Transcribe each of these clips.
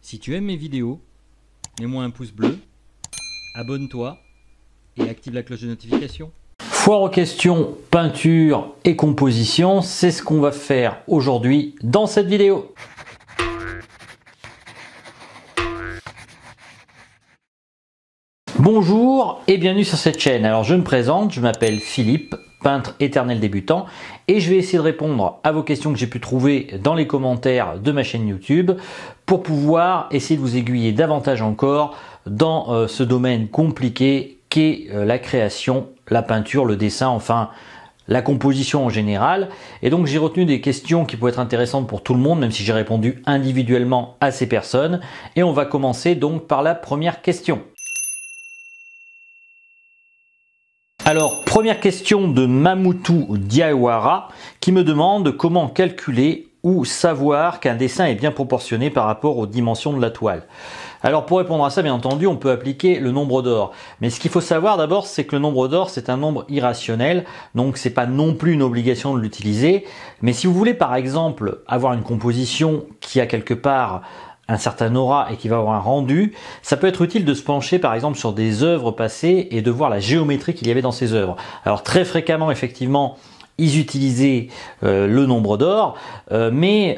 Si tu aimes mes vidéos, mets-moi un pouce bleu, abonne-toi et active la cloche de notification. Foire aux questions peinture et composition, c'est ce qu'on va faire aujourd'hui dans cette vidéo. Bonjour et bienvenue sur cette chaîne. Alors je me présente, je m'appelle Philippe, peintre éternel débutant, et je vais essayer de répondre à vos questions que j'ai pu trouver dans les commentaires de ma chaîne YouTube pour pouvoir essayer de vous aiguiller davantage encore dans ce domaine compliqué qu'est la création, la peinture, le dessin, enfin la composition en général. Et donc j'ai retenu des questions qui pourraient être intéressantes pour tout le monde, même si j'ai répondu individuellement à ces personnes. Et on va commencer donc par la première question. Alors, première question de Mamoutou Diawara qui me demande comment calculer ou savoir qu'un dessin est bien proportionné par rapport aux dimensions de la toile. Alors pour répondre à ça, bien entendu, on peut appliquer le nombre d'or. Mais ce qu'il faut savoir d'abord, c'est que le nombre d'or, c'est un nombre irrationnel, donc c'est pas non plus une obligation de l'utiliser. Mais si vous voulez par exemple avoir une composition qui a quelque part un certain aura et qui va avoir un rendu, ça peut être utile de se pencher par exemple sur des œuvres passées et de voir la géométrie qu'il y avait dans ces œuvres. Alors très fréquemment effectivement ils utilisaient le nombre d'or, mais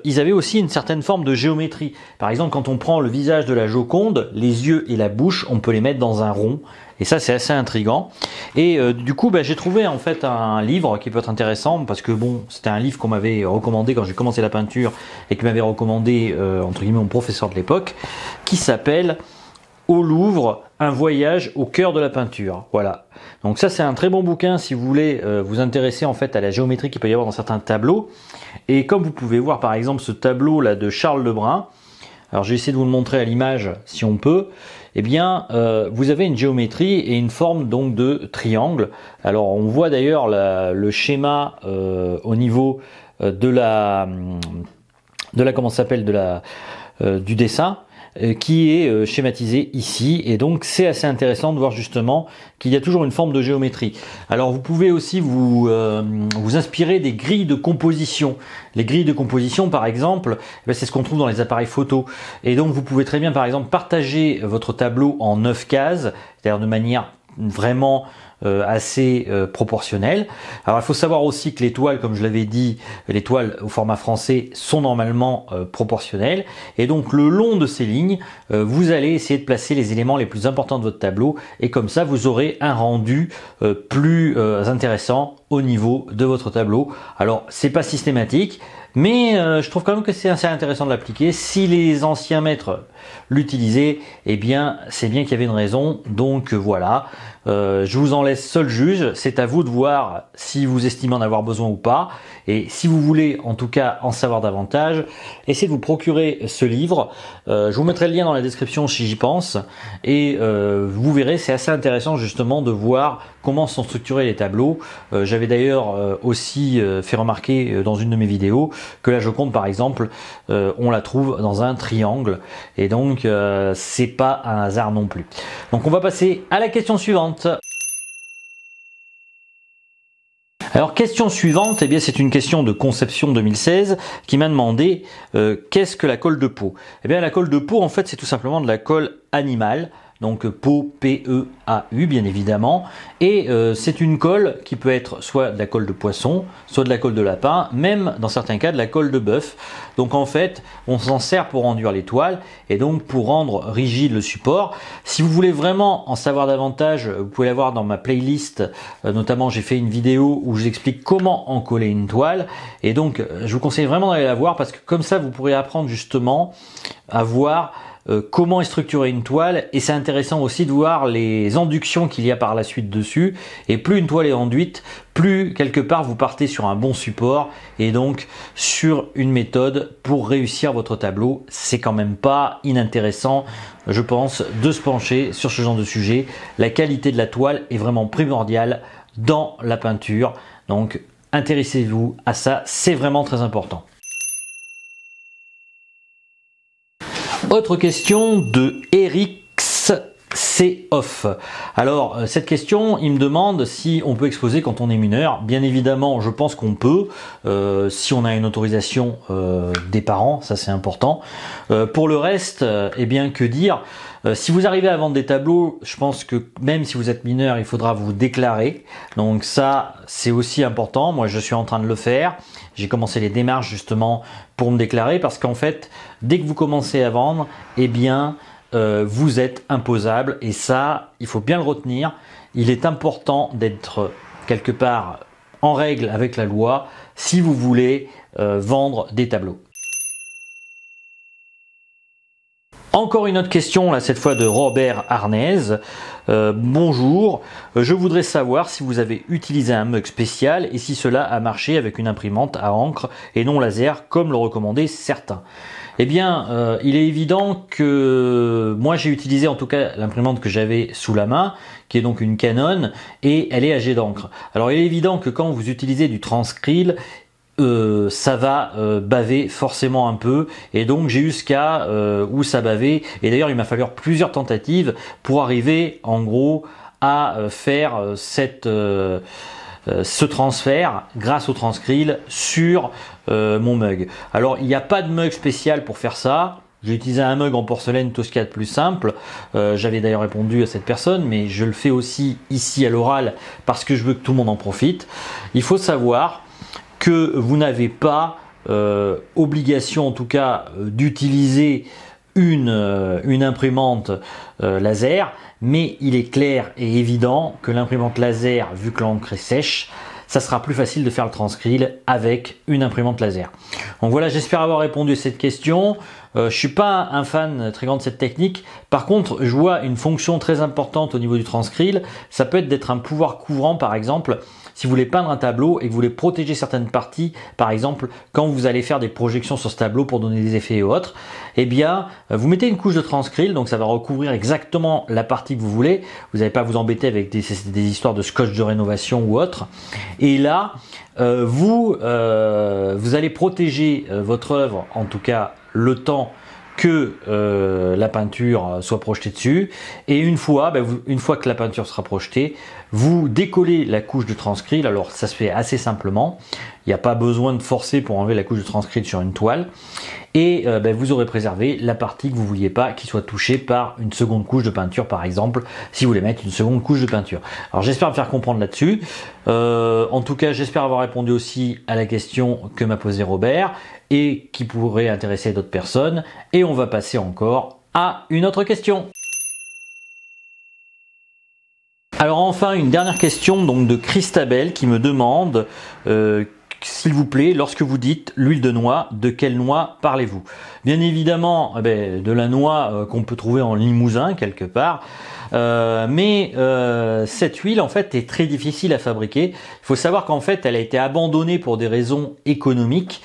ils avaient aussi une certaine forme de géométrie. Par exemple, quand on prend le visage de la Joconde, les yeux et la bouche, on peut les mettre dans un rond. Et ça, c'est assez intriguant. Et du coup, j'ai trouvé en fait un livre qui peut être intéressant parce que bon, c'était un livre qu'on m'avait recommandé quand j'ai commencé la peinture et que m'avait recommandé entre guillemets mon professeur de l'époque, qui s'appelle Au Louvre, un voyage au cœur de la peinture. Voilà. Donc ça, c'est un très bon bouquin si vous voulez vous intéresser en fait à la géométrie qu'il peut y avoir dans certains tableaux. Et comme vous pouvez voir par exemple ce tableau là de Charles Lebrun, alors je vais essayer de vous le montrer à l'image si on peut. Eh bien, vous avez une géométrie et une forme donc de triangle. Alors on voit d'ailleurs le schéma au niveau de la comment ça s'appelle, du dessin, qui est schématisé ici, et donc c'est assez intéressant de voir justement qu'il y a toujours une forme de géométrie. Alors vous pouvez aussi vous inspirer des grilles de composition. Les grilles de composition par exemple, c'est ce qu'on trouve dans les appareils photo, et donc vous pouvez très bien par exemple partager votre tableau en 9 cases, c'est-à-dire de manière vraiment assez proportionnelle. Alors il faut savoir aussi que les toiles, comme je l'avais dit, les toiles au format français sont normalement proportionnelles, et donc le long de ces lignes, vous allez essayer de placer les éléments les plus importants de votre tableau, et comme ça vous aurez un rendu plus intéressant au niveau de votre tableau. Alors c'est pas systématique, mais je trouve quand même que c'est assez intéressant de l'appliquer. Si les anciens maîtres l'utilisaient, eh bien c'est bien qu'il y avait une raison. Donc voilà, je vous en laisse seul juge. C'est à vous de voir si vous estimez en avoir besoin ou pas. Et si vous voulez en tout cas en savoir davantage, essayez de vous procurer ce livre. Je vous mettrai le lien dans la description si j'y pense. Et vous verrez, c'est assez intéressant justement de voir comment sont structurés les tableaux. J'avais d'ailleurs aussi fait remarquer dans une de mes vidéos que la Joconde par exemple, on la trouve dans un triangle, et donc c'est pas un hasard non plus. Donc on va passer à la question suivante. Alors question suivante, eh bien c'est une question de Conception 2016 qui m'a demandé qu'est-ce que la colle de peau. Eh bien la colle de peau en fait c'est tout simplement de la colle animale. Donc peau, P-E-A-U bien évidemment, et c'est une colle qui peut être soit de la colle de poisson, soit de la colle de lapin, même dans certains cas de la colle de bœuf. Donc en fait on s'en sert pour enduire les toiles et donc pour rendre rigide le support. Si vous voulez vraiment en savoir davantage, vous pouvez la voir dans ma playlist, notamment j'ai fait une vidéo où j'explique comment en coller une toile, et donc je vous conseille vraiment d'aller la voir parce que comme ça vous pourrez apprendre justement à voir comment est structurée une toile, et c'est intéressant aussi de voir les enductions qu'il y a par la suite dessus. Et plus une toile est enduite, plus quelque part vous partez sur un bon support et donc sur une méthode pour réussir votre tableau. C'est quand même pas inintéressant, je pense, de se pencher sur ce genre de sujet. La qualité de la toile est vraiment primordiale dans la peinture, donc intéressez-vous à ça, c'est vraiment très important. Autre question de Erix c'est off. Alors cette question, il me demande si on peut exposer quand on est mineur. Bien évidemment, je pense qu'on peut, si on a une autorisation des parents, ça c'est important. Pour le reste, eh bien que dire, si vous arrivez à vendre des tableaux, je pense que même si vous êtes mineur, il faudra vous déclarer. Donc ça, c'est aussi important. Moi, je suis en train de le faire. J'ai commencé les démarches justement pour me déclarer parce qu'en fait, dès que vous commencez à vendre, eh bien, vous êtes imposable. Et ça, il faut bien le retenir. Il est important d'être quelque part en règle avec la loi si vous voulez vendre des tableaux. Encore une autre question, là cette fois de Robert Arnez. Bonjour, je voudrais savoir si vous avez utilisé un mug spécial et si cela a marché avec une imprimante à encre et non laser comme le recommandaient certains. Eh bien, il est évident que moi j'ai utilisé en tout cas l'imprimante que j'avais sous la main, qui est donc une Canon, et elle est à jet d'encre. Alors il est évident que quand vous utilisez du Transcril, ça va baver forcément un peu, et donc j'ai eu ce cas où ça bavait, et d'ailleurs il m'a fallu plusieurs tentatives pour arriver en gros à faire ce transfert grâce au Transcril sur mon mug. Alors il n'y a pas de mug spécial pour faire ça. J'ai utilisé un mug en porcelaine, tout ce qu'il y a de plus simple. J'avais d'ailleurs répondu à cette personne, mais je le fais aussi ici à l'oral parce que je veux que tout le monde en profite. Il faut savoir que vous n'avez pas obligation en tout cas d'utiliser une imprimante laser, mais il est clair et évident que l'imprimante laser, vu que l'encre est sèche, ça sera plus facile de faire le Transcril avec une imprimante laser. Donc voilà, j'espère avoir répondu à cette question. Je suis pas un fan très grand de cette technique. Par contre, je vois une fonction très importante au niveau du Transcril. Ça peut être d'être un pouvoir couvrant, par exemple, si vous voulez peindre un tableau et que vous voulez protéger certaines parties, par exemple, quand vous allez faire des projections sur ce tableau pour donner des effets et autres, eh bien, vous mettez une couche de Transcril, donc ça va recouvrir exactement la partie que vous voulez. Vous n'allez pas vous embêter avec des histoires de scotch de rénovation ou autre. Et là, vous allez protéger votre œuvre, en tout cas le temps que la peinture soit projetée dessus, et une fois que la peinture sera projetée, vous décollez la couche de Transcril. Alors ça se fait assez simplement, il n'y a pas besoin de forcer pour enlever la couche de Transcril sur une toile, et vous aurez préservé la partie que vous ne vouliez pas qui soit touchée par une seconde couche de peinture, par exemple, si vous voulez mettre une seconde couche de peinture. Alors j'espère me faire comprendre là-dessus. En tout cas, j'espère avoir répondu aussi à la question que m'a posée Robert et qui pourrait intéresser d'autres personnes. Et on va passer encore à une autre question. Alors enfin, une dernière question donc de Christabel qui me demande s'il vous plaît, lorsque vous dites l'huile de noix, de quelle noix parlez-vous? Bien évidemment, de la noix qu'on peut trouver en Limousin quelque part. Mais cette huile en fait est très difficile à fabriquer. Il faut savoir qu'en fait elle a été abandonnée pour des raisons économiques.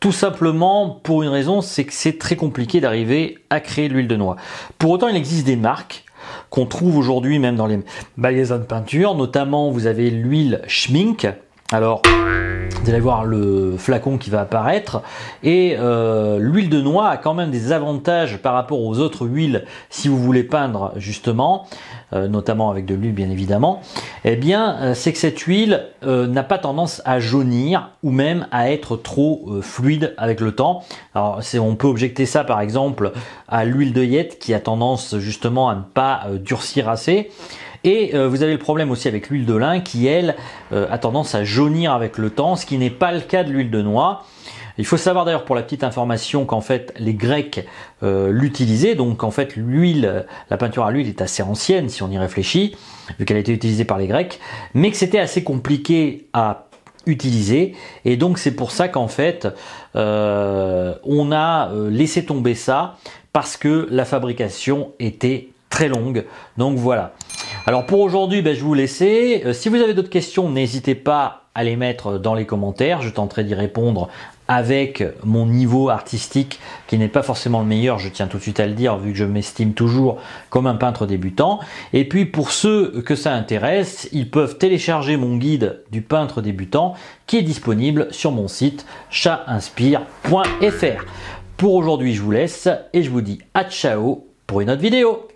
Tout simplement pour une raison, c'est que c'est très compliqué d'arriver à créer l'huile de noix. Pour autant, il existe des marques qu'on trouve aujourd'hui même dans les magasins de peinture. Notamment, vous avez l'huile Schmink. Alors, vous allez voir le flacon qui va apparaître, et l'huile de noix a quand même des avantages par rapport aux autres huiles si vous voulez peindre justement, notamment avec de l'huile bien évidemment. Eh bien, c'est que cette huile n'a pas tendance à jaunir ou même à être trop fluide avec le temps. Alors, on peut objecter ça par exemple à l'huile d'œillette qui a tendance justement à ne pas durcir assez. Et vous avez le problème aussi avec l'huile de lin qui, elle, a tendance à jaunir avec le temps, ce qui n'est pas le cas de l'huile de noix. Il faut savoir d'ailleurs pour la petite information qu'en fait les Grecs l'utilisaient, donc en fait l'huile, la peinture à l'huile est assez ancienne si on y réfléchit, vu qu'elle a été utilisée par les Grecs, mais que c'était assez compliqué à utiliser, et donc c'est pour ça qu'en fait on a laissé tomber ça parce que la fabrication était très longue. Donc voilà. Alors pour aujourd'hui, je vais vous laisser. Si vous avez d'autres questions, n'hésitez pas à les mettre dans les commentaires. Je tenterai d'y répondre avec mon niveau artistique qui n'est pas forcément le meilleur, je tiens tout de suite à le dire, vu que je m'estime toujours comme un peintre débutant. Et puis pour ceux que ça intéresse, ils peuvent télécharger mon guide du peintre débutant qui est disponible sur mon site chatinspire.fr. Pour aujourd'hui, je vous laisse et je vous dis à ciao pour une autre vidéo.